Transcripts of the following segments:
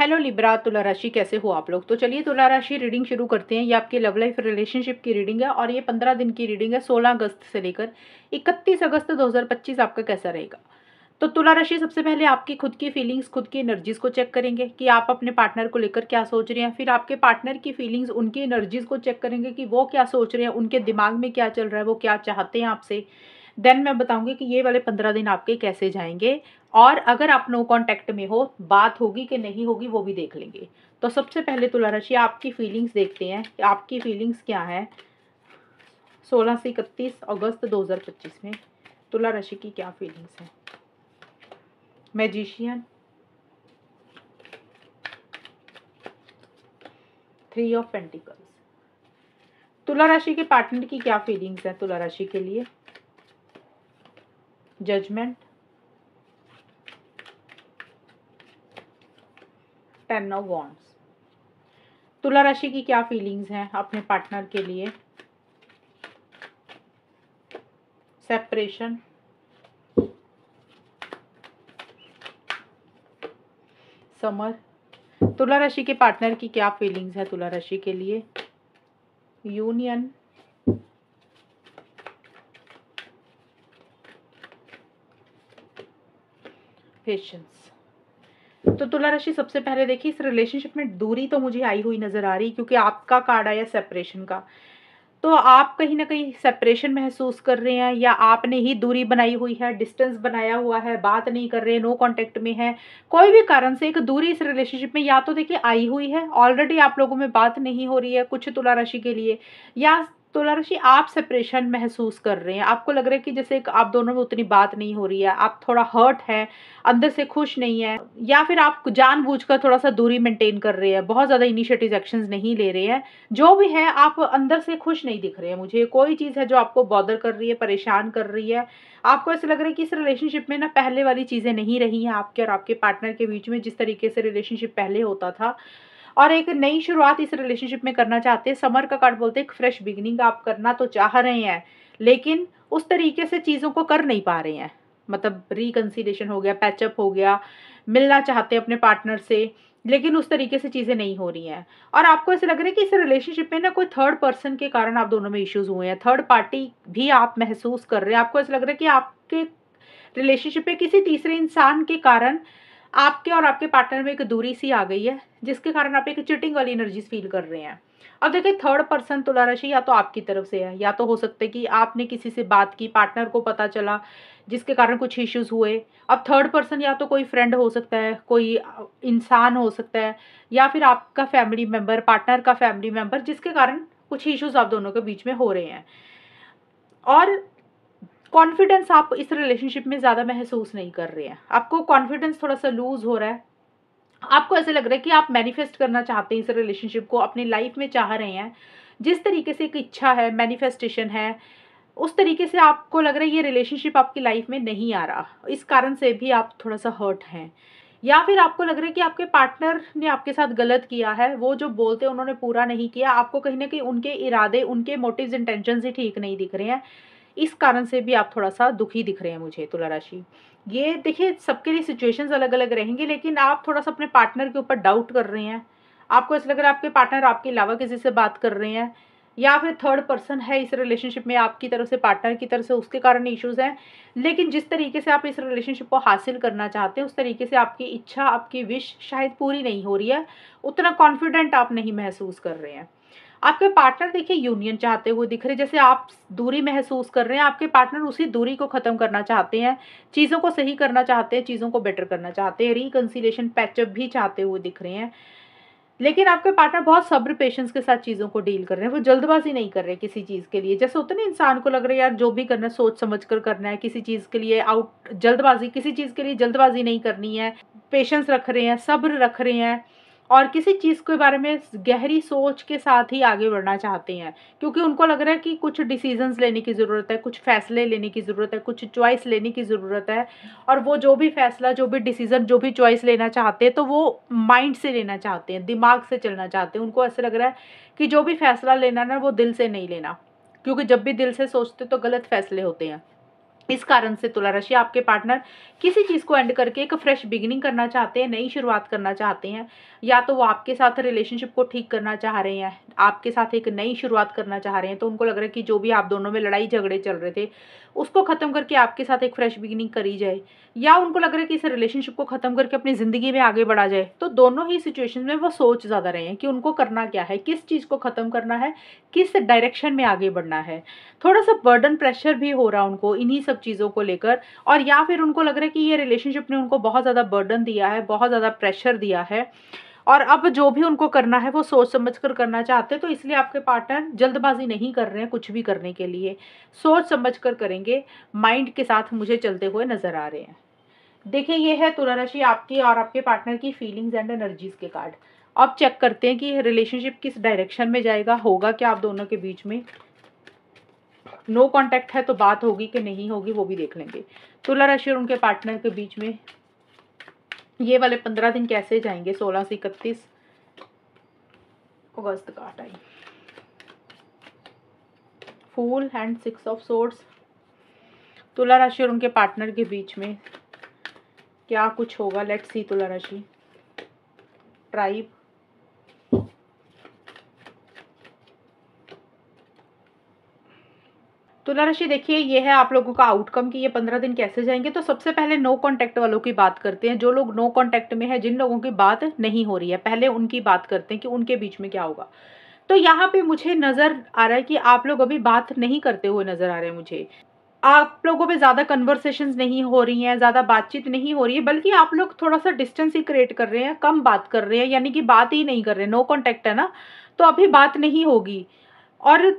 Hello Libra, तुला राशि कैसे हो आप लोग। तो चलिए तुला राशि रीडिंग शुरू करते हैं। ये आपकी लव लाइफ रिलेशनशिप की रीडिंग है और ये 15 दिन की रीडिंग है, 16 अगस्त से लेकर 31 अगस्त 2025 आपका कैसा रहेगा। तो तुला राशि सबसे पहले आपकी खुद की फीलिंग्स, खुद की एनर्जीज को चेक करेंगे कि आप अपने पार्टनर को लेकर क्या सोच रहे हैं। फिर आपके पार्टनर की फीलिंग्स, उनकी एनर्जीज को चेक करेंगे कि वो क्या सोच रहे हैं, उनके दिमाग में क्या चल रहा है, वो क्या चाहते हैं आपसे। देन मैं बताऊंगी कि ये वाले 15 दिन आपके कैसे जाएंगे। और अगर आप नो कांटेक्ट में हो, बात होगी कि नहीं होगी वो भी देख लेंगे। तो सबसे पहले तुला राशि आपकी फीलिंग्स देखते हैं कि आपकी फीलिंग्स क्या है 16 से 31 अगस्त 2025 में। तुला राशि की क्या फीलिंग्स है। Magician, 3 of pentacles. तुला राशि के पार्टनर की क्या फीलिंग्स है तुला राशि के लिए। Judgement, 10 of wands. तुला राशि की क्या फीलिंग्स हैं अपने पार्टनर के लिए। Separation, summer. तुला राशि के पार्टनर की क्या फीलिंग्स है तुला राशि के लिए। Union, patience. तो तुला राशि सबसे पहले देखिए, इस रिलेशनशिप में दूरी तो मुझे आई हुई नजर आ रही, क्योंकि आपका कार्ड आया सेपरेशन का। तो आप कहीं ना कहीं सेपरेशन महसूस कर रहे हैं, या आपने ही दूरी बनाई हुई है, डिस्टेंस बनाया हुआ है, बात नहीं कर रहे, नो कांटेक्ट में है। कोई भी कारण से एक दूरी इस रिलेशनशिप में या तो देखिए आई हुई है, ऑलरेडी आप लोगों में बात नहीं हो रही है कुछ तुला राशि के लिए, या तुला राशि आप सेपरेशन महसूस कर रहे हैं। आपको लग रहा है कि जैसे आप दोनों में उतनी बात नहीं हो रही है, आप थोड़ा हर्ट है, अंदर से खुश नहीं है, या फिर आप जानबूझकर थोड़ा सा दूरी मेंटेन कर रहे हैं, बहुत ज्यादा इनिशिएटिव एक्शंस नहीं ले रहे हैं। जो भी है, आप अंदर से खुश नहीं दिख रहे हैं मुझे। कोई चीज़ है जो आपको बॉदर कर रही है, परेशान कर रही है। आपको ऐसा लग रहा है कि इस रिलेशनशिप में ना पहले वाली चीज़ें नहीं रही हैं आपके और आपके पार्टनर के बीच में, जिस तरीके से रिलेशनशिप पहले होता था। और एक नई शुरुआत इस रिलेशनशिप में करना चाहते हैं। समर का कार्ड बोलते हैं एक फ्रेश बिगिनिंग आप करना तो चाह रहे हैं, लेकिन उस तरीके से चीज़ों को कर नहीं पा रहे हैं। मतलब रिकंसिलिएशन हो गया, पैचअप हो गया, मिलना चाहते हैं अपने पार्टनर से, लेकिन उस तरीके से चीज़ें नहीं हो रही हैं। और आपको ऐसा लग रहा है कि इस रिलेशनशिप में ना कोई थर्ड पर्सन के कारण आप दोनों में इश्यूज हुए हैं, थर्ड पार्टी भी आप महसूस कर रहे हैं। आपको ऐसा लग रहा है कि आपके रिलेशनशिप में किसी तीसरे इंसान के कारण आपके और आपके पार्टनर में एक दूरी सी आ गई है, जिसके कारण आप एक चिटिंग वाली एनर्जीज फील कर रहे हैं। अब देखिए, थर्ड पर्सन तुला राशि या तो आपकी तरफ से है, या तो हो सकता है कि आपने किसी से बात की, पार्टनर को पता चला, जिसके कारण कुछ इश्यूज हुए। अब थर्ड पर्सन या तो कोई फ्रेंड हो सकता है, कोई इंसान हो सकता है, या फिर आपका फैमिली मेंबर, पार्टनर का फैमिली मेंबर, जिसके कारण कुछ इश्यूज आप दोनों के बीच में हो रहे हैं। और कॉन्फिडेंस आप इस रिलेशनशिप में ज़्यादा महसूस नहीं कर रहे हैं। आपको कॉन्फिडेंस थोड़ा सा लूज हो रहा है। आपको ऐसे लग रहा है कि आप मैनिफेस्ट करना चाहते हैं इस रिलेशनशिप को, अपनी लाइफ में चाह रहे हैं। जिस तरीके से एक इच्छा है, मैनिफेस्टेशन है, उस तरीके से आपको लग रहा है ये रिलेशनशिप आपकी लाइफ में नहीं आ रहा। इस कारण से भी आप थोड़ा सा हर्ट हैं। या फिर आपको लग रहा है कि आपके पार्टनर ने आपके साथ गलत किया है, वो जो बोलते हैं उन्होंने पूरा नहीं किया। आपको कहीं ना कहीं उनके इरादे, उनके मोटिव्स, इंटेंशंस ही ठीक नहीं दिख रहे हैं। इस कारण से भी आप थोड़ा सा दुखी दिख रहे हैं मुझे तुला राशि। ये देखिए, सबके लिए सिचुएशंस अलग अलग रहेंगी, लेकिन आप थोड़ा सा अपने पार्टनर के ऊपर डाउट कर रहे हैं। आपको ऐसा लग रहा है आपके पार्टनर आपके अलावा किसी से बात कर रहे हैं, या फिर थर्ड पर्सन है इस रिलेशनशिप में आपकी तरफ से, पार्टनर की तरफ से, उसके कारण इश्यूज हैं। लेकिन जिस तरीके से आप इस रिलेशनशिप को हासिल करना चाहते हैं, उस तरीके से आपकी इच्छा, आपकी विश शायद पूरी नहीं हो रही है। उतना कॉन्फिडेंट आप नहीं महसूस कर रहे हैं। आपके पार्टनर देखिए यूनियन चाहते हुए दिख रहे हैं। जैसे आप दूरी महसूस कर रहे हैं, आपके पार्टनर उसी दूरी को खत्म करना चाहते हैं, चीज़ों को सही करना चाहते हैं, चीज़ों को बेटर करना चाहते हैं, रिकंसिलिएशन, पैचअप भी चाहते हुए दिख रहे हैं। लेकिन आपके पार्टनर बहुत सब्र, पेशेंस के साथ चीज़ों को डील कर रहे हैं। वो जल्दबाजी नहीं कर रहे किसी चीज़ के लिए। जैसे होता है ना, इंसान को लग रहा है यार जो भी करना है सोच समझ कर करना है, किसी चीज़ के लिए जल्दबाजी, किसी चीज़ के लिए जल्दबाजी नहीं करनी है। पेशेंस रख रहे हैं, सब्र रख रहे हैं, और किसी चीज़ के बारे में गहरी सोच के साथ ही आगे बढ़ना चाहते हैं। क्योंकि उनको लग रहा है कि कुछ डिसीजंस लेने की ज़रूरत है, कुछ फैसले लेने की ज़रूरत है, कुछ चॉइस लेने की ज़रूरत है। और वो जो भी फैसला, जो भी डिसीजन, जो भी चॉइस लेना चाहते हैं, तो वो माइंड से लेना चाहते हैं, दिमाग से चलना चाहते हैं। उनको ऐसा लग रहा है कि जो भी फैसला लेना ना, वो दिल से नहीं लेना, क्योंकि जब भी दिल से सोचते तो गलत फैसले होते हैं। इस कारण से तुला राशि आपके पार्टनर किसी चीज़ को एंड करके एक फ्रेश बिगिनिंग करना चाहते हैं, नई शुरुआत करना चाहते हैं। या तो वो आपके साथ रिलेशनशिप को ठीक करना चाह रहे हैं, आपके साथ एक नई शुरुआत करना चाह रहे हैं। तो उनको लग रहा है कि जो भी आप दोनों में लड़ाई झगड़े चल रहे थे उसको ख़त्म करके आपके साथ एक फ्रेश बिगिनिंग करी जाए, या उनको लग रहा है कि इस रिलेशनशिप को ख़त्म करके अपनी ज़िंदगी में आगे बढ़ा जाए। तो दोनों ही सिचुएशन में वो सोच ज़्यादा रहे हैं कि उनको करना क्या है, किस चीज़ को ख़त्म करना है, किस डायरेक्शन में आगे बढ़ना है। थोड़ा सा बर्डन प्रेशर भी हो रहा है उनको इन्हीं सब चीज़ों को लेकर, और या फिर उनको लग रहा है कि ये रिलेशनशिप ने उनको बहुत ज़्यादा बर्डन दिया है, बहुत ज़्यादा प्रेशर दिया है, और अब जो भी उनको करना है वो सोच समझ कर करना चाहते हैं। तो इसलिए आपके पार्टनर जल्दबाजी नहीं कर रहे हैं कुछ भी करने के लिए, सोच समझ कर करेंगे, माइंड के साथ मुझे चलते हुए नजर आ रहे हैं। देखिए, ये है तुला राशि आपकी और आपके पार्टनर की फीलिंग्स एंड एनर्जीज के कार्ड। अब चेक करते हैं कि रिलेशनशिप किस डायरेक्शन में जाएगा, होगा क्या आप दोनों के बीच में। नो कांटेक्ट है तो बात होगी कि नहीं होगी वो भी देख लेंगे। तुला राशि और उनके पार्टनर के बीच में ये वाले 15 दिन कैसे जाएंगे, 16 से 31 अगस्त का time. Fool and 6 of swords. तुला राशि और उनके पार्टनर के बीच में क्या कुछ होगा, लेट्स सी। तुला राशि, ट्राइब, तुला राशि देखिए, ये है आप लोगों का आउटकम कि ये 15 दिन कैसे जाएंगे। तो सबसे पहले नो कांटेक्ट वालों की बात करते हैं। जो लोग नो कांटेक्ट में है, जिन लोगों की बात नहीं हो रही है, पहले उनकी बात करते हैं कि उनके बीच में क्या होगा। तो यहाँ पे मुझे नजर आ रहा है कि आप लोग अभी बात नहीं करते हुए नजर आ रहे हैं मुझे। आप लोगों में ज्यादा कन्वर्सेशंस नहीं हो रही हैं, ज्यादा बातचीत नहीं हो रही है, बल्कि आप लोग थोड़ा सा डिस्टेंस ही क्रिएट कर रहे हैं, कम बात कर रहे हैं, यानी कि बात ही नहीं कर रहे। नो कांटेक्ट है ना, तो अभी बात नहीं होगी। और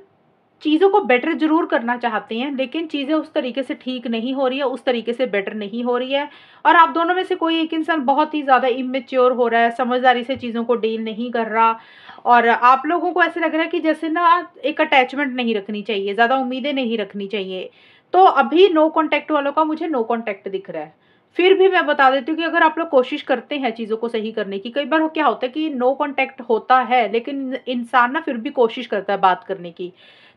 चीज़ों को बेटर जरूर करना चाहते हैं, लेकिन चीज़ें उस तरीके से ठीक नहीं हो रही है, उस तरीके से बेटर नहीं हो रही है। और आप दोनों में से कोई एक इंसान बहुत ही ज़्यादा इमेच्योर हो रहा है, समझदारी से चीज़ों को डील नहीं कर रहा, और आप लोगों को ऐसे लग रहा है कि जैसे ना एक अटैचमेंट नहीं रखनी चाहिए, ज़्यादा उम्मीदें नहीं रखनी चाहिए। तो अभी नो कॉन्टैक्ट वालों का मुझे नो कॉन्टैक्ट दिख रहा है। फिर भी मैं बता देती हूँ कि अगर आप लोग कोशिश करते हैं चीज़ों को सही करने की, कई बार क्या होता है कि नो कॉन्टैक्ट होता है लेकिन इंसान ना फिर भी कोशिश करता है बात करने की।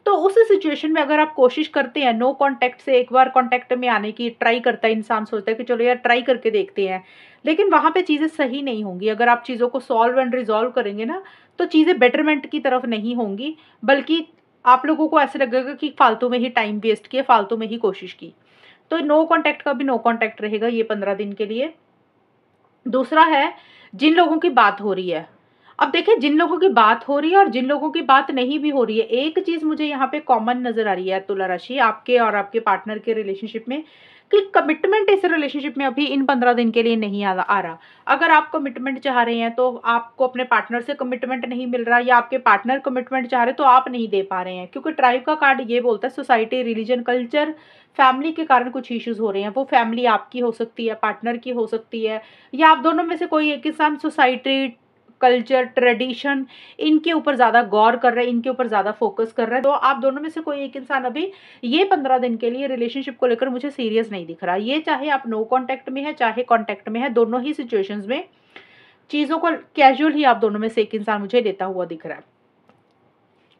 तो उस सिचुएशन में अगर आप कोशिश करते हैं नो कांटेक्ट से एक बार कांटेक्ट में आने की ट्राई करता है इंसान, सोचता है कि चलो यार ट्राई करके देखते हैं, लेकिन वहां पे चीज़ें सही नहीं होंगी। अगर आप चीज़ों को सॉल्व एंड रिजॉल्व करेंगे ना, तो चीज़ें बेटरमेंट की तरफ नहीं होंगी, बल्कि आप लोगों को ऐसे लगेगा कि फालतू में ही टाइम वेस्ट किया, फालतू में ही कोशिश की। तो नो कांटेक्ट का भी नो कांटेक्ट रहेगा ये 15 दिन के लिए। दूसरा है, जिन लोगों की बात हो रही है। अब देखिए, जिन लोगों की बात हो रही है और जिन लोगों की बात नहीं भी हो रही है, एक चीज मुझे यहाँ पे कॉमन नजर आ रही है तुला राशि आपके और आपके पार्टनर के रिलेशनशिप में, कि कमिटमेंट इस रिलेशनशिप में अभी इन 15 दिन के लिए नहीं आ रहा। अगर आप कमिटमेंट चाह रहे हैं तो आपको अपने पार्टनर से कमिटमेंट नहीं मिल रहा, या आपके पार्टनर कमिटमेंट चाह रहे तो आप नहीं दे पा रहे हैं, क्योंकि ट्राइब का कार्ड ये बोलता है सोसाइटी, रिलीजन, कल्चर, फैमिली के कारण कुछ इश्यूज हो रहे हैं। वो फैमिली आपकी हो सकती है, पार्टनर की हो सकती है, या आप दोनों में से कोई एक इंसान सोसाइटी, कल्चर, ट्रेडिशन, इनके ऊपर ज़्यादा गौर कर रहा है, इनके ऊपर ज़्यादा फोकस कर रहा है। तो आप दोनों में से कोई एक इंसान अभी ये 15 दिन के लिए रिलेशनशिप को लेकर मुझे सीरियस नहीं दिख रहा। ये चाहे आप नो कांटेक्ट में है चाहे कांटेक्ट में है, दोनों ही सिचुएशंस में चीज़ों को कैजुअल ही आप दोनों में से एक इंसान मुझे लेता हुआ दिख रहा है।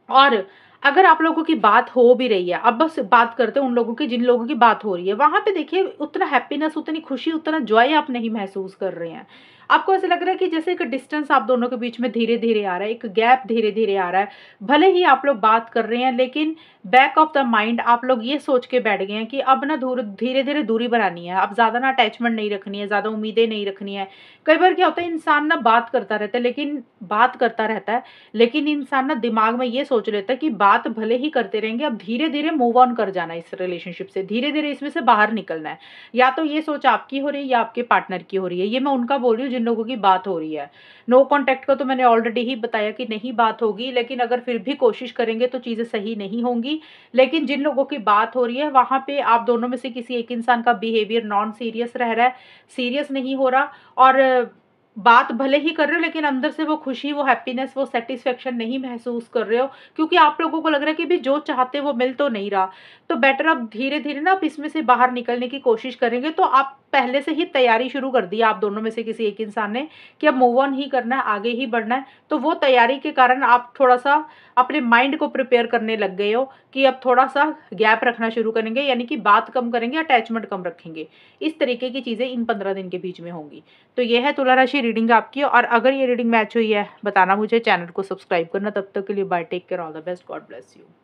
और अगर आप लोगों की बात हो भी रही है, अब बस बात करते हैं उन लोगों की जिन लोगों की बात हो रही है, वहां पे देखिए उतना हैप्पीनेस, उतनी खुशी, उतना जॉय आप नहीं महसूस कर रहे हैं। आपको ऐसा लग रहा है कि जैसे एक डिस्टेंस आप दोनों के बीच में धीरे धीरे आ रहा है, एक गैप धीरे धीरे आ रहा है। भले ही आप लोग बात कर रहे हैं, लेकिन बैक ऑफ द माइंड आप लोग ये सोच के बैठ गए हैं कि अब ना धीरे धीरे दूरी बनानी है, अब ज्यादा ना अटैचमेंट नहीं रखनी है, ज्यादा उम्मीदें नहीं रखनी है। कई बार क्या होता है, इंसान ना बात करता रहता है, लेकिन इंसान ना दिमाग में ये सोच लेता है कि बात भले ही करते रहेंगे, अब धीरे धीरे मूव ऑन कर जाना है इस रिलेशनशिप से, धीरे धीरे इसमें से बाहर निकलना है। या तो ये सोच आपकी हो रही है या आपके पार्टनर की हो रही है। ये मैं उनका बोल रही हूँ जिन लोगों की बात हो रही है। नो कॉन्टेक्ट का तो मैंने ऑलरेडी ही बताया कि नहीं बात होगी, लेकिन अगर फिर भी कोशिश करेंगे तो चीजें सही नहीं होंगी। लेकिन जिन लोगों की बात हो रही है, वहां पे आप दोनों में से किसी एक इंसान का बिहेवियर नॉन सीरियस रह रहा है, सीरियस नहीं हो रहा, और बात भले ही कर रहे हो लेकिन अंदर से वो खुशी, वो हैप्पीनेस, वो सेटिस्फेक्शन नहीं महसूस कर रहे हो, क्योंकि आप लोगों को लग रहा है कि भी जो चाहते हैं वो मिल तो नहीं रहा। तो बेटर अब धीरे धीरे ना आप इसमें से बाहर निकलने की कोशिश करेंगे, तो आप पहले से ही तैयारी शुरू कर दी आप दोनों में से किसी एक इंसान ने कि अब मूव ऑन ही करना है, आगे ही बढ़ना है, तो वो तैयारी के कारण आप थोड़ा-सा अपने माइंड को प्रिपेयर करने लग गए हो कि अब थोड़ा-सा गैप रखना शुरू करेंगे, यानी कि बात कम करेंगे, अटैचमेंट कम रखेंगे। इस तरीके की चीज़ें इन 15 दिन के बीच में होंगी। तो ये है तुला राशि रीडिंग आपकी, और अगर ये रीडिंग मैच हुई है बताना मुझे, चैनल को सब्सक्राइब करना। तब तक के लिए bye, take care, all the best, God bless you.